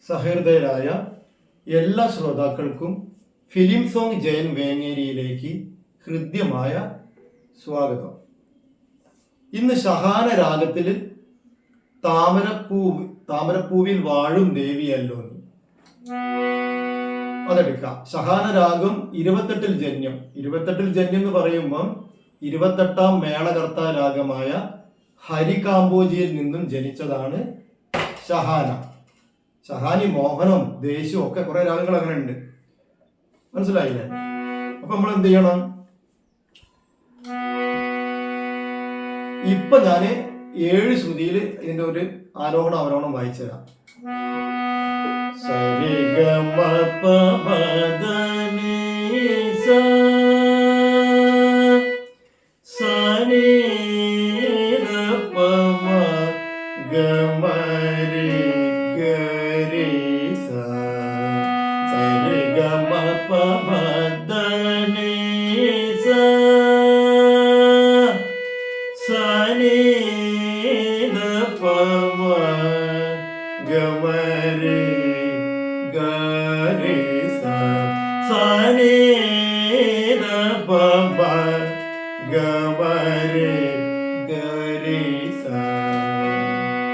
സഹൃദയരായ എല്ലാ ശ്രോതാക്കൾക്കും film song Jayan വേങ്ങേരിയിലേക്ക് ഹൃദ്യമായ സ്വാഗതം. ഇന്ന് ഷഹാന രാഗത്തിൽ താമരപ്പൂവിൽ വാഴും ദേവിയല്ലോ നീ, അതെടുക്കാം. ഷഹാന രാഗം 28 ജന്യം എന്ന് പറയുമ്പം 28ാം മേളകർത്താ രാഗമായ ഹരികാമ്പോജിയിൽ നിന്നും ജനിച്ചതാണ് ഷഹാന. ഷഹാനി, മോഹനം, ദേശം ഒക്കെ കുറെ രാഗങ്ങൾ അങ്ങനെ ഉണ്ട്, മനസ്സിലായില്ലേ? അപ്പൊ നമ്മൾ എന്ത് ചെയ്യണം? ഇപ്പൊ ഞാന് 7 ശ്രുതിയിൽ ഇതിന്റെ ഒരു ആരോഹണം അവരോഹണം വായിച്ചു തരാം.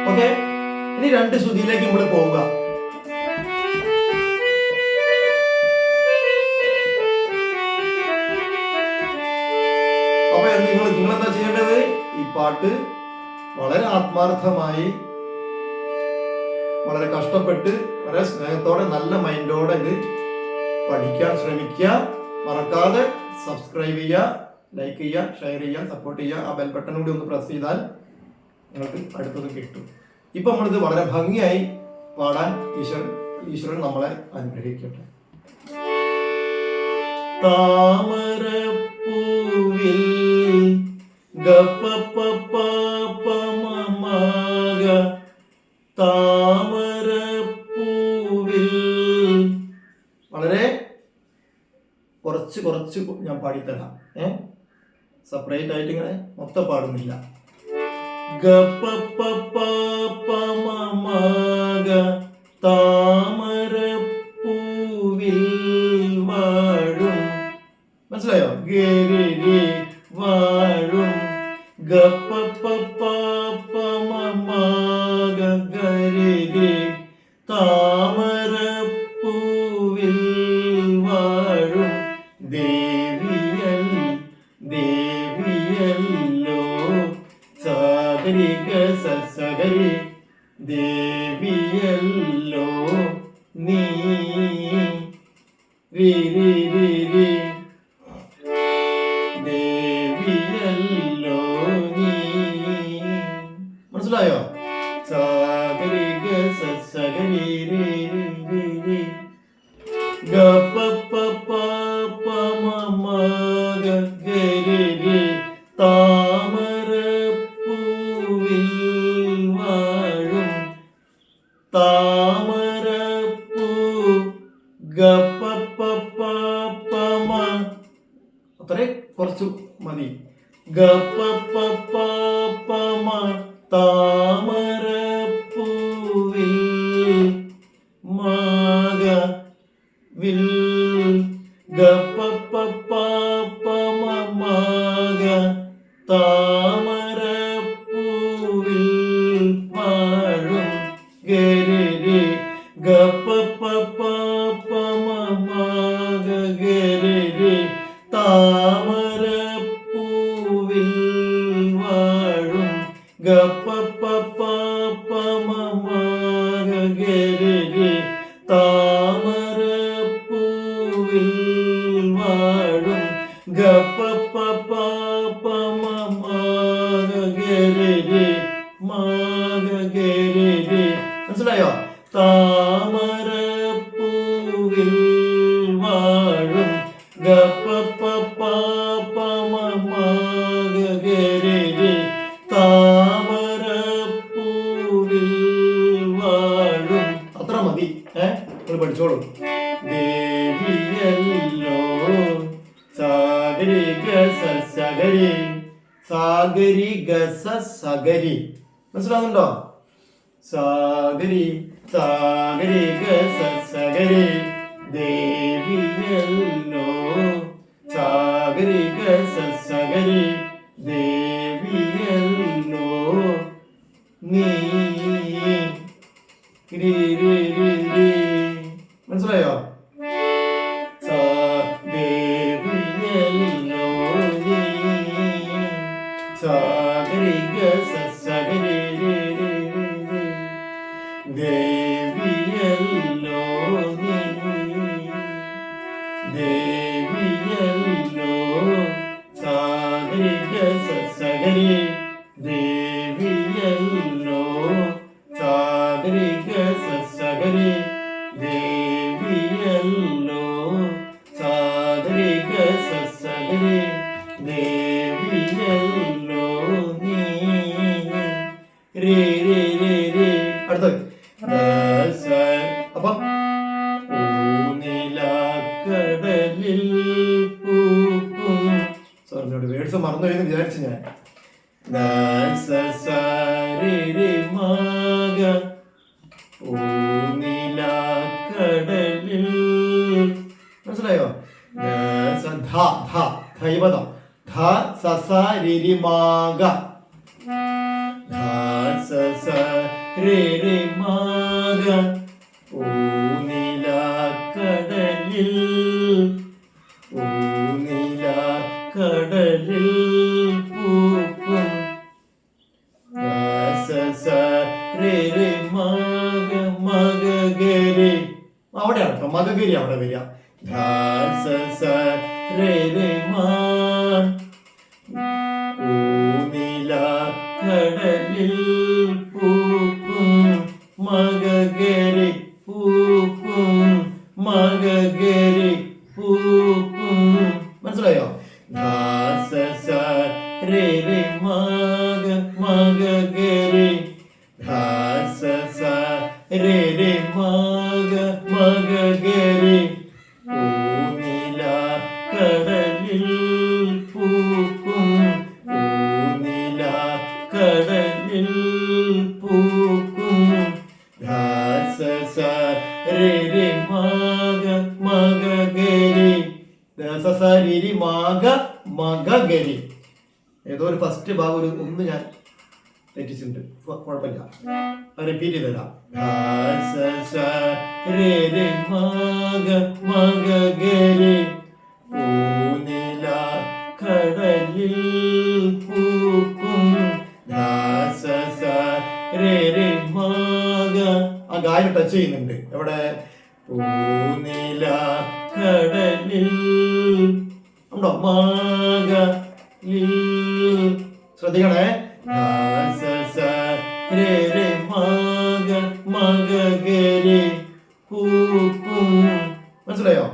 ഓക്കെ, ഇനി 2 ശ്രുതിയിലേക്ക് നമ്മൾ പോവുക. അപ്പൊ നിങ്ങൾ എന്താ ചെയ്യേണ്ടത്? ഈ പാട്ട് വളരെ ആത്മാർത്ഥമായി, വളരെ കഷ്ടപ്പെട്ട്, വളരെ സ്നേഹത്തോടെ, നല്ല മൈൻഡോടെ ഇത് പഠിക്കാൻ ശ്രമിക്കുക. മറക്കാതെ സബ്സ്ക്രൈബ് ചെയ്യുക, ലൈക്ക് ചെയ്യുക, ഷെയർ ചെയ്യുക, സപ്പോർട്ട് ചെയ്യുക. ആ ബെൽ ബട്ടൺ കൂടി ഒന്ന് പ്രസ് ചെയ്താൽ നിങ്ങൾക്ക് അടുത്തത് കിട്ടും. ഇപ്പൊ നമ്മളിത് വളരെ ഭംഗിയായി പാടാൻ ഈശ്വരൻ നമ്മളെ അനുഗ്രഹിക്കട്ടെ. താമരപ്പൂവിൽ താമരപ്പൂവിൽ വളരെ കുറച്ച് ഞാൻ പാടിത്തരാം. സെപ്പറേറ്റ് ആയിട്ട് ഇങ്ങനെ മൊത്തം പാടുന്നില്ല. താമരപ്പൂവിൽ വാഴും, മനസ്സിലായോ? ഗരി വാഴും ഗരി താമരപ്പൂവിൽ വാഴും ദേവിയല്ലോ സഗരി സഗരി ദേവിയല്ലോ നീ രി രി രി രി ദേവിയല്ലോ നീ, മനസ്സിലായോ? സഗരി സഗരി രി രി രി ഗരി താമരപ്പൂവിൽ വാഴും താമരപ്പൂ അത്രേ കുറച്ചു മതി. താമരപ്പൂവിൽ മാഗ വിൽ മാഗ താമരപ്പൂവിൽ വാഴും ഗരി മാഗ ഗരി താമരപ്പൂവിൽ വാഴും മാഗ ഗരി താമരപ്പൂവിൽ വാഴും മനസ്സിലായോ? താമരപ്പൂവിൽ വാഴും താമരപ്പൂവിൽ വാഴും. അത്ര മതി, പഠിച്ചോളൂ. ദേവിയല്ലോ സാഗരി സഗരി സാഗരി ഗസ സഗരി, മനസ്സിലാവുന്നുണ്ടോ? സാഗരി സാഗരി ഗസ സഗരി ദേവിയല്ലോ സാഗരി ഗസ സഗരി ദേവിയല്ലോ നീ മനസ്സിലായോ? ദേവിയല്ലോ നീ സാഗരി ഗസ സഗരി ദേവിയല്ലോ നീ ദേവിയല്ലോ Sagari Gaza സഗരി ദേവിയല്ലോ Sagari Gaza സഗരി ദേവിയല്ലോ Sagari Gaza സഗരി ദേവിയല്ലോ നീ രേ രേ രേ രേ. അടുത്തത് അപ്പൊ ഊനിലക്കടലിൽ പൂക്കും സോറി വേർഡ്സ് മറന്നു എന്ന് വിചാരിച്ചു ഞാൻ. ഊനിലക്കടലിൽ മനസ്സിലായോ? ധൈവതം ധ സസ രിരിമാഗ രിരിമാഗ ഊനിലക്കടലിൽ ഊനിലക്കടലിൽ പൂക്കും രിരിമാഗ മഗഗരി അവിടെയാണ് കേട്ടോ മഗഗരി അവിടെ വരിക. ഊനിലക്കടലിൽ പൂക്കും മഗഗരി പൂക്കും മഗഗരി പൂക്കും മനസ്സിലായോ? മഗഗരി മഗഗരി ഊനിലക്കടലിൽ പൂക്കും ഊനിലക്കടലിൽ പൂക്കും മഗഗരി മഗഗരി. ഏതോ ഒരു ഫസ്റ്റ് ഭാഗം ഒരു ഒന്ന് ഞാൻ തെറ്റിച്ചിട്ടുണ്ട്, കുഴപ്പമില്ല, റിപ്പീറ്റ് ചെയ്ത് തരാം. മഗഗരി ഊനിലക്കടലിൽ പൂക്കും ആ ഗായം ടച്ച് ചെയ്യുന്നുണ്ട് എവിടെ? ഊനിലക്കടലിൽ ഉണ്ടോ? ശ്രദ്ധിക്കണേ. മഗഗരി പൂക്കും മനസ്സിലായോ?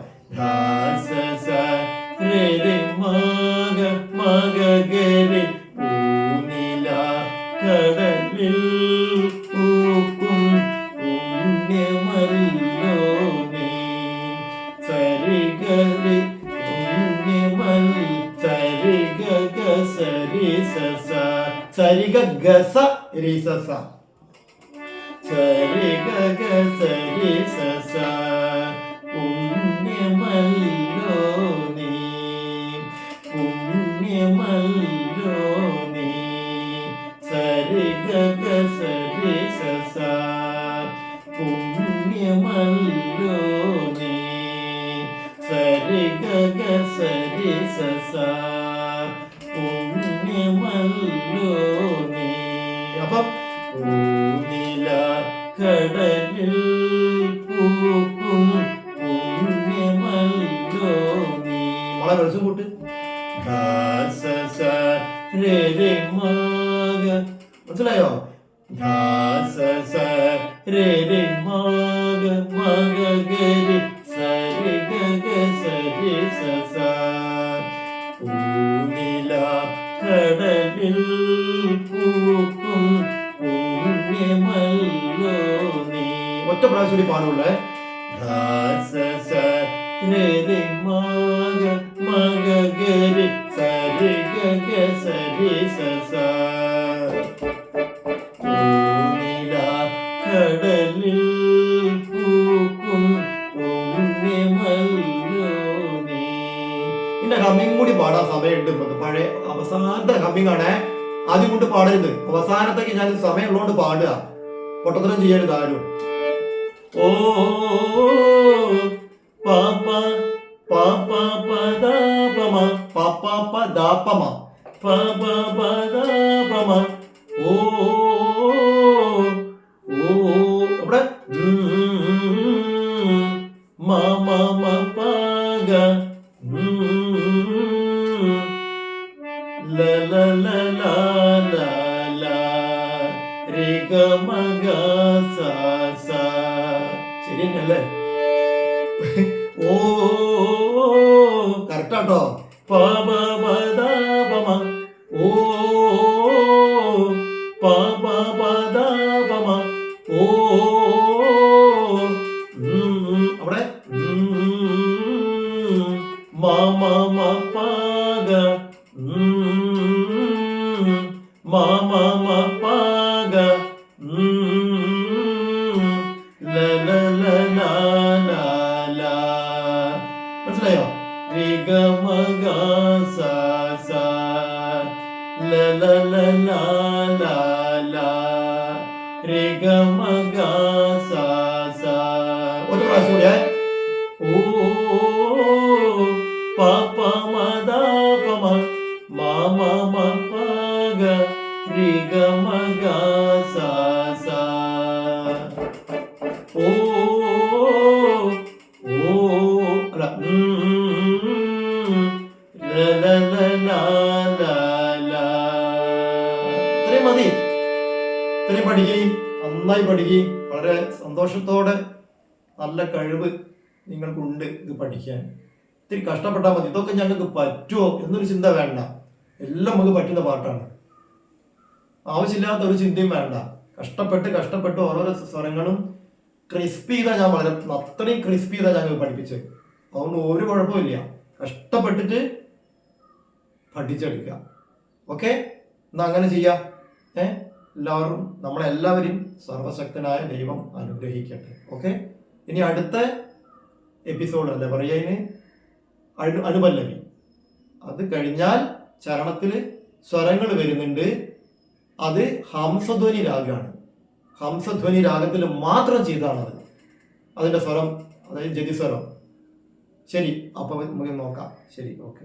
മഗഗരി ഊനിലക്കടലിൽ പൂക്കും പുണ്യമല്ലോ നീ സരിഗരി പുണ്യമല്ല സരിഗ സരി സസ സരിഗ ഗസ രി സസ സരിഗ സരി സസ പുണ്യമല്ലോ നീ പുണ്യമല്ലോ നീ സരിഗ സരി സസ പുണ്യമല്ലോ നീ സരിഗ സരി സസ പുണ്യമല്ലോ നീ. അപ്പം ഊനിലക്കടലിൽ പൂക്കും പുണ്യമല്ലോ നീ. വളരെ രസം കൂട്ട്. മനസ്സിലായോ? മഗഗരി സരിഗ സരി സസ ഊനിലക്കടലിൽ പൂക്കും പുണ്യമല്ലോ നീ. ഒറ്റ പ്രാവശ്യം കൂടി പാടുള്ളേ. മഗഗരി സരിഗ സരി സസ പാടാൻ സമയമുണ്ട് നമുക്ക്. പഴയ അവസാനത്തെ കമ്മിങ് ആണേ, ആദ്യം കൊണ്ട് പാടരുത്. അവസാനത്തേക്ക് ഞാൻ സമയമുള്ളതുകൊണ്ട് പാടുക, പൊട്ടത്തരം ചെയ്യരുത് ആരും. ഓ പാപ്പ പാപ്പ പദാപമ പാപ്പ പദാപമ പപ പദാപമ ഓ ഓ അവിടെ മമ പഗ ല ല ല ല ല ല രി ഗ മ ഗ സ സ. ശരിയല്ലേ? ഓ കറക്റ്റാട്ടോ. പപ പദാപമ ഓ പപ പദാപമ ഓ അവിടെ മമ പഗ മമ പഗ ല ല ല ല ല ല. മനസ്സിലായോ? രി ഗ മ ഗ സ സ ല ല ല ല ല ല രി ഗ മ ഗ സ സ. ഒരു പ്രാവശ്യം കൂടിയേ. ഓ പപ മദാപമ മമ പഗ രി ഗ മ ഗ സ സ. ഓ ഓ അല്ല ല ല ല ല ല ല. ഇത്രയും മതി. ഇത്രയും പഠിക്കുകയും നന്നായി പഠിക്കുകയും വളരെ സന്തോഷത്തോടെ, നല്ല കഴിവ് നിങ്ങൾക്കുണ്ട് ഇത് പഠിക്കാൻ. ഇത്തിരി കഷ്ടപ്പെട്ടാൽ മതി. ഇതൊക്കെ ഞങ്ങൾക്ക് പറ്റുമോ എന്നൊരു ചിന്ത വേണ്ട. എല്ലാം നമുക്ക് പറ്റുന്ന പാട്ടാണ്. ആവശ്യമില്ലാത്ത ഒരു ചിന്തയും വേണ്ട. കഷ്ടപ്പെട്ട് ഓരോരോ സ്വരങ്ങളും ക്രിസ്പി ചെയ്താൽ ഞാൻ വളരെ അത്രയും ക്രിസ്പി ചെയ്താൽ ഞങ്ങൾ പഠിപ്പിച്ചത്. അതുകൊണ്ട് ഒരു കുഴപ്പമില്ല. കഷ്ടപ്പെട്ടിട്ട് പഠിച്ചെടുക്കുക. ഓക്കെ, എന്നാ അങ്ങനെ ചെയ്യാം. എല്ലാവരും നമ്മളെല്ലാവരും സർവശക്തനായ ദൈവം അനുഗ്രഹിക്കട്ടെ. ഓക്കെ, ഇനി അടുത്ത എപ്പിസോഡ് അല്ലേ പറയുക, ഇതിന് അനുപല്ലവി. അത് കഴിഞ്ഞാൽ ചരണത്തിൽ സ്വരങ്ങൾ വരുന്നുണ്ട്. അത് ഹംസധ്വനി രാഗമാണ്. ഹംസധ്വനി രാഗത്തിൽ മാത്രം ചെയ്താണത് അതിൻ്റെ സ്വരം, അതായത് ജതിസ്വരം. ശരി, അപ്പോൾ നമുക്ക് നോക്കാം. ശരി, ഓക്കെ.